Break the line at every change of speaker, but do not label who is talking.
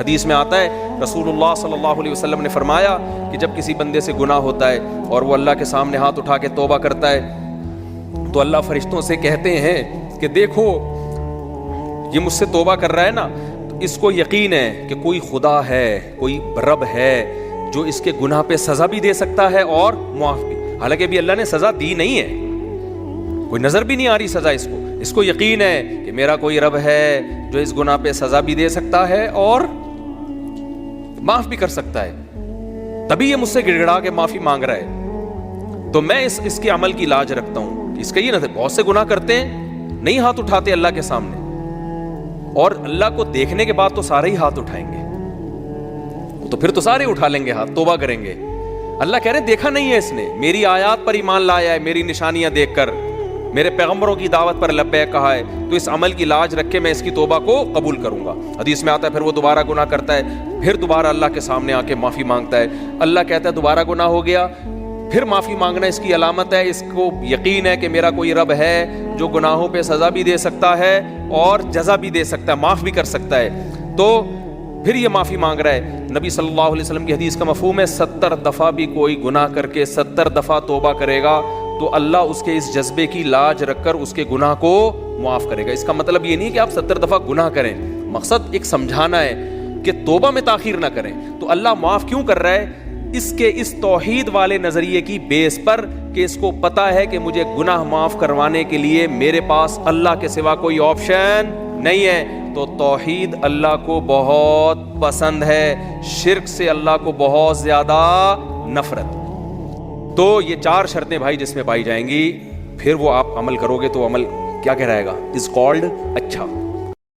حدیث میں آتا ہے رسول اللہ صلی اللہ علیہ وسلم نے فرمایا کہ جب کسی بندے سے گناہ ہوتا ہے اور وہ اللہ کے سامنے ہاتھ اٹھا کے توبہ کرتا ہے تو اللہ فرشتوں سے کہتے ہیں کہ دیکھو یہ مجھ سے توبہ کر رہا ہے نا، تو اس کو یقین ہے کہ کوئی خدا ہے، کوئی رب ہے جو اس کے گناہ پہ سزا بھی دے سکتا ہے اور معاف بھی۔ حالانکہ ابھی اللہ نے سزا دی نہیں ہے، کوئی نظر بھی نہیں آ رہی سزا اس کو یقین ہے کہ میرا کوئی رب ہے جو اس گناہ پہ سزا بھی دے سکتا ہے اور معاف بھی کر سکتا ہے، تبھی یہ مجھ سے گڑ گڑا کے معافی مانگ رہا ہے۔ تو میں اس کے عمل کی لاج رکھتا ہوں۔ اس کا یہ نہ بہت سے گناہ کرتے ہیں، نہیں ہاتھ اٹھاتے اللہ کے سامنے، اور اللہ کو دیکھنے کے بعد تو سارے ہی ہاتھ اٹھائیں گے، تو پھر تو سارے اٹھا لیں گے ہاتھ، توبہ کریں گے۔ اللہ کہہ رہے ہیں دیکھا نہیں ہے اس نے، میری آیات پر ایمان لایا ہے، میری نشانیاں دیکھ کر، میرے پیغمبروں کی دعوت پر لبیک کہا ہے، تو اس عمل کی لاج رکھ کے میں اس کی توبہ کو قبول کروں گا۔ حدیث میں آتا ہے پھر وہ دوبارہ گناہ کرتا ہے، پھر دوبارہ اللہ کے سامنے آ کے معافی مانگتا ہے، اللہ کہتا ہے دوبارہ گناہ ہو گیا، پھر معافی مانگنا اس کی علامت ہے، اس کو یقین ہے کہ میرا کوئی رب ہے جو گناہوں پہ سزا بھی دے سکتا ہے اور جزا بھی دے سکتا ہے، معاف بھی کر سکتا ہے، تو پھر یہ معافی مانگ رہا ہے۔ نبی صلی اللہ علیہ وسلم کی حدیث کا مفہوم ہے 70 دفعہ بھی کوئی گناہ کر کے 70 دفعہ توبہ کرے گا تو اللہ اس کے اس جذبے کی لاج رکھ کر اس کے گناہ کو معاف کرے گا۔ اس کا مطلب یہ نہیں کہ آپ 70 دفعہ گناہ کریں، مقصد ایک سمجھانا ہے کہ توبہ میں تاخیر نہ کریں۔ تو اللہ معاف کیوں کر رہا ہے؟ اس کے اس توحید والے نظریے کی بیس پر کہ اس کو پتا ہے کہ مجھے گناہ معاف کروانے کے لیے میرے پاس اللہ کے سوا کوئی آپشن نہیں ہے، تو توحید اللہ کو بہت پسند ہے، شرک سے اللہ کو بہت زیادہ نفرت۔ تو یہ 4 شرطیں بھائی جس میں پائی جائیں گی، پھر وہ آپ عمل کرو گے تو عمل کیا کہلائے گا؟ از کالڈ اچھا۔